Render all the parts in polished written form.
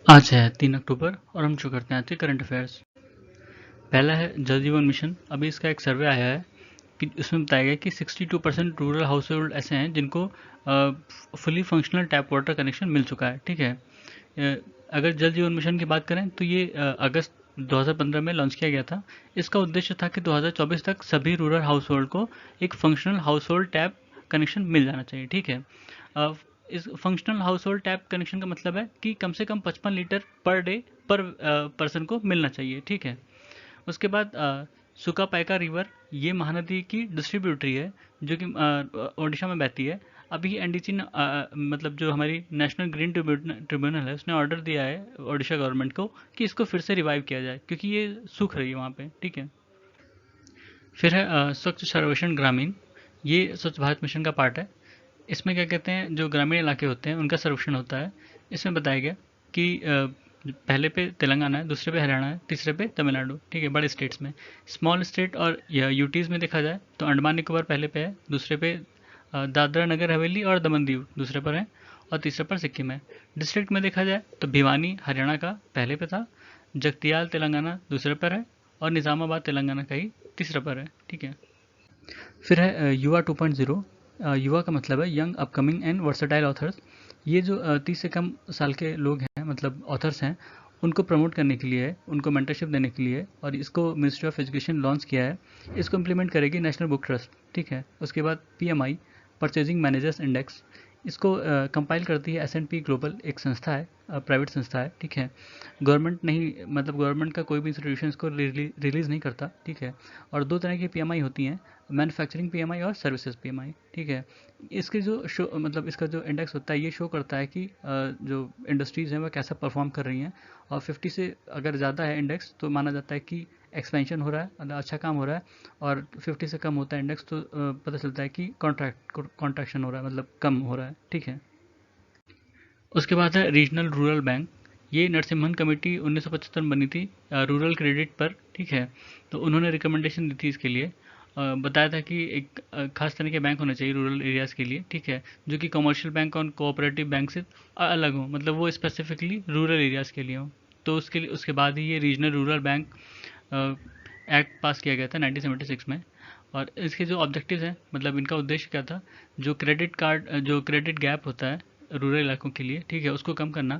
आज है 3 अक्टूबर और हम शुरू करते हैं आज के करंट अफेयर्स। पहला है जल जीवन मिशन। अभी इसका एक सर्वे आया है कि उसमें बताया गया कि 62% रूरल हाउस होल्ड ऐसे हैं जिनको fully functional tap water connection मिल चुका है। ठीक है। अगर जल जीवन मिशन की बात करें तो ये अगस्त 2015 में लॉन्च किया गया था। इसका उद्देश्य था कि 2024 तक सभी रूरल हाउस होल्ड को एक functional household tap connection मिल जाना चाहिए। ठीक है। अ, इस functional household tap connection का मतलब है कि कम से कम 55 litre per day per person को मिलना चाहिए। ठीक है। उसके बाद सुकापायका रिवर, ये महानदी की डिस्ट्रीब्यूटरी है जो कि ओडिशा में बहती है। अभी एनडीसी ने मतलब जो हमारी नेशनल ग्रीन ट्रिब्यूनल है उसने ऑर्डर दिया है ओडिशा गवर्नमेंट को कि इसको फिर से रिवाइव किया जाए क्योंकि ये सूख रही है वहाँ पे। ठीक है। फिर है स्वच्छ सर्वेक्षण ग्रामीण। ये स्वच्छ भारत मिशन का पार्ट है। इसमें क्या कहते हैं, जो ग्रामीण इलाके होते हैं उनका सर्वेक्षण होता है। इसमें बताया गया कि पहले पे तेलंगाना है, दूसरे पे हरियाणा है, तीसरे पे तमिलनाडु। ठीक है, बड़े स्टेट्स में। स्मॉल स्टेट और यूटीज़ में देखा जाए तो अंडमान निकोबार पहले पे है, दूसरे पे दादरा नगर हवेली और दमन दीव दूसरे पर है, और तीसरे पर सिक्किम है। डिस्ट्रिक्ट में देखा जाए तो भिवानी हरियाणा का पहले पे था, जगतियाल तेलंगाना दूसरे पर है, और निज़ामाबाद तेलंगाना का ही तीसरे पर है। ठीक है। फिर है युवा 2.0। युवा का मतलब है young upcoming and versatile authors. ये जो 30 से कम साल के लोग हैं, मतलब ऑथर्स हैं, उनको प्रमोट करने के लिए है, उनको मेंटरशिप देने के लिए, और इसको मिनिस्ट्री ऑफ एजुकेशन लॉन्च किया है। इसको इम्प्लीमेंट करेगी नेशनल बुक ट्रस्ट। ठीक है। उसके बाद पीएमआई, परचेजिंग मैनेजर्स इंडेक्स, इसको कंपाइल करती है एस&पी ग्लोबल, एक संस्था है, प्राइवेट संस्था है। ठीक है। गवर्नमेंट नहीं, मतलब गवर्नमेंट का कोई भी इंस्टीट्यूशन इसको रिलीज़ नहीं करता। ठीक है। और दो तरह की पीएमआई होती हैं, मैन्युफैक्चरिंग पीएमआई और सर्विसेज पीएमआई। ठीक है। इसके जो शो, मतलब इसका जो इंडेक्स होता है ये शो करता है कि जो इंडस्ट्रीज़ हैं वह कैसा परफॉर्म कर रही हैं, और 50 से अगर ज़्यादा है इंडेक्स तो माना जाता है कि एक्सपेंशन हो रहा है, मतलब अच्छा काम हो रहा है, और 50 से कम होता है इंडेक्स तो पता चलता है कि कॉन्ट्रैक्शन हो रहा है, मतलब कम हो रहा है। ठीक है। उसके बाद है रीजनल रूरल बैंक। ये नरसिम्हन कमेटी 1975 में बनी थी रूरल क्रेडिट पर। ठीक है। तो उन्होंने रिकमेंडेशन दी थी इसके लिए। बताया था कि एक खास तरह के बैंक होने चाहिए रूरल एरियाज़ के लिए। ठीक है। जो कि कमर्शियल बैंक और कोऑपरेटिव बैंक से अलग हो, मतलब वो स्पेसिफिकली रूरल एरियाज़ के लिए हो। तो उसके लिए उसके बाद ही ये रीजनल रूरल बैंक एक्ट पास किया गया था 1976 में। और इसके जो ऑब्जेक्टिव्स हैं, मतलब इनका उद्देश्य क्या था, जो क्रेडिट गैप होता है रूरल इलाकों के लिए, ठीक है, उसको कम करना।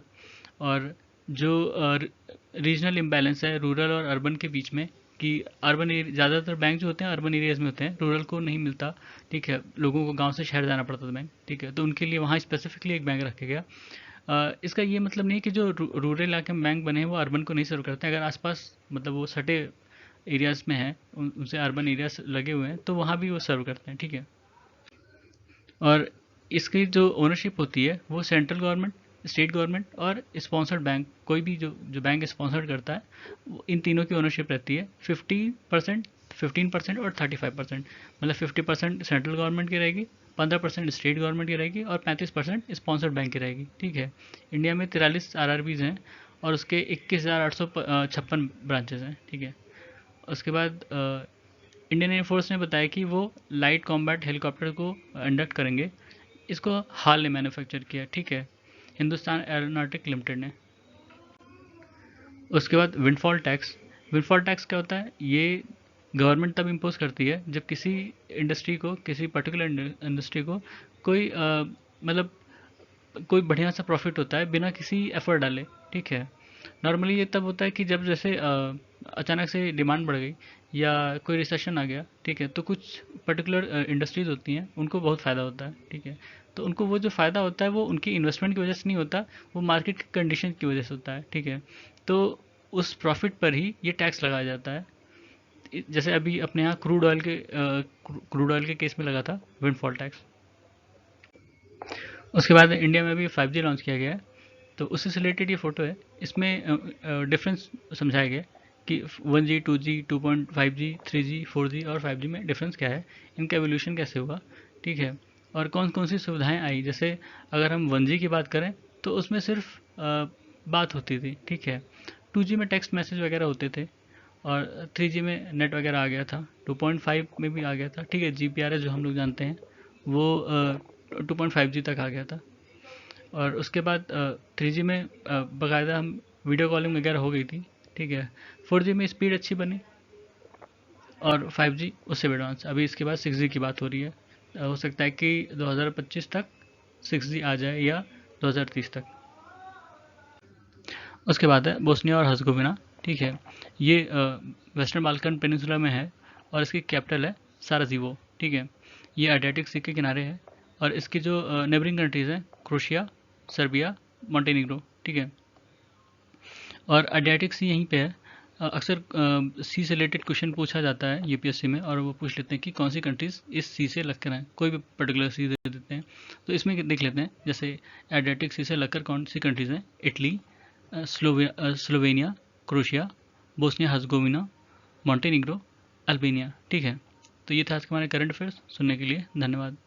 और जो रीजनल इम्बैलेंस है रूरल और अर्बन के बीच में, कि अर्बन ज़्यादातर बैंक जो होते हैं अर्बन एरियाज़ में होते हैं, रूरल को नहीं मिलता। ठीक है। लोगों को गांव से शहर जाना पड़ता था बैंक। ठीक है। तो उनके लिए वहाँ स्पेसिफिकली एक बैंक रखा गया। इसका ये मतलब नहीं है कि जो रूरल इलाके में बैंक बने हैं वो अर्बन को नहीं सर्व करते हैं। अगर आसपास, मतलब वो सटे एरियाज़ में हैं, उनसे अर्बन एरियाज लगे हुए हैं, तो वहाँ भी वो सर्व करते हैं। ठीक है। और इसकी जो ओनरशिप होती है वो सेंट्रल गवर्नमेंट, स्टेट गवर्नमेंट और स्पॉन्सर्ड बैंक, कोई भी जो जो बैंक स्पॉन्सर्ड करता है, इन तीनों की ओनरशिप रहती है। 50%, 15% और 35%। मतलब 50% सेंट्रल गवर्नमेंट की रहेगी, 15% स्टेट गवर्नमेंट की रहेगी, और 35% स्पॉन्सर्ड बैंक की रहेगी। ठीक है। इंडिया में 43 आरआरबीज हैं और उसके 21,856 ब्रांचेज हैं। ठीक है। उसके बाद इंडियन एयरफोर्स ने बताया कि वो लाइट कॉम्बैट हेलीकॉप्टर को इंडक्ट करेंगे। इसको हाल ने मैन्युफैक्चर किया। ठीक है, हिंदुस्तान एरोनॉटिक लिमिटेड ने। उसके बाद विंडफॉल टैक्स। विंडफॉल टैक्स क्या होता है, ये गवर्नमेंट तब इम्पोज करती है जब किसी इंडस्ट्री को, किसी पर्टिकुलर इंडस्ट्री को कोई मतलब कोई बढ़िया सा प्रॉफिट होता है बिना किसी एफर्ट डाले। ठीक है। नॉर्मली ये तब होता है कि जब जैसे अचानक से डिमांड बढ़ गई या कोई रिसेशन आ गया। ठीक है। तो कुछ पर्टिकुलर इंडस्ट्रीज होती हैं उनको बहुत फ़ायदा होता है। ठीक है। तो उनको वो जो फ़ायदा होता है वो उनकी इन्वेस्टमेंट की वजह से नहीं होता, वो मार्केट की कंडीशन की वजह से होता है। ठीक है। तो उस प्रॉफिट पर ही ये टैक्स लगाया जाता है। जैसे अभी अपने यहाँ क्रूड ऑयल के केस में लगा था विंडफॉल टैक्स। उसके बाद इंडिया में अभी 5G लॉन्च किया गया है, तो उससे रिलेटेड ये फ़ोटो है। इसमें डिफरेंस समझाया गया कि 1G, 2G, 2.5G, 3G, 4G और 5G में डिफरेंस क्या है, इनका एवोल्यूशन कैसे हुआ। ठीक है। और कौन कौन सी सुविधाएं आई। जैसे अगर हम 1G की बात करें तो उसमें सिर्फ बात होती थी। ठीक है। 2G में टेक्स्ट मैसेज वगैरह होते थे, और 3G में नेट वगैरह आ गया था, 2.5 में भी आ गया था। ठीक है। GPRS जो हम लोग जानते हैं वो 2.5G तक आ गया था। और उसके बाद 3G में बाकायदा हम वीडियो कॉलिंग वगैरह हो गई थी, ठीक है। 4G में स्पीड अच्छी बनी और 5G उससे भी एडवांस। अभी इसके बाद 6G की बात हो रही है। हो सकता है कि 2025 तक 6G आ जाए या 2030 तक। उसके बाद है बोस्निया और हर्ज़ेगोविना, ठीक है। ये वेस्टर्न बाल्कन पेनिनसुला में है और इसकी कैपिटल है साराजेवो, ठीक है। ये एड्रियाटिक सी के किनारे है और इसकी जो नेबरिंग कंट्रीज़ हैं क्रोशिया, सर्बिया, मॉन्टेनिग्रो, ठीक है। और एड्रियाटिक सी यहीं पे है। अक्सर सी से रिलेटेड क्वेश्चन पूछा जाता है यूपीएससी में, और वो पूछ लेते हैं कि कौन सी कंट्रीज़ इस सी से लगकर हैं, कोई भी पर्टिकुलर सी दे देते हैं। तो इसमें देख लेते हैं, जैसे एड्रियाटिक सी से लगकर कौन सी कंट्रीज़ हैं। Italy, Slovenia, Croatia, Bosnia Herzegovina, Montenegro, Albania, ठीक है। तो ये था आज के हमारे करंट अफेयर्स। सुनने के लिए धन्यवाद।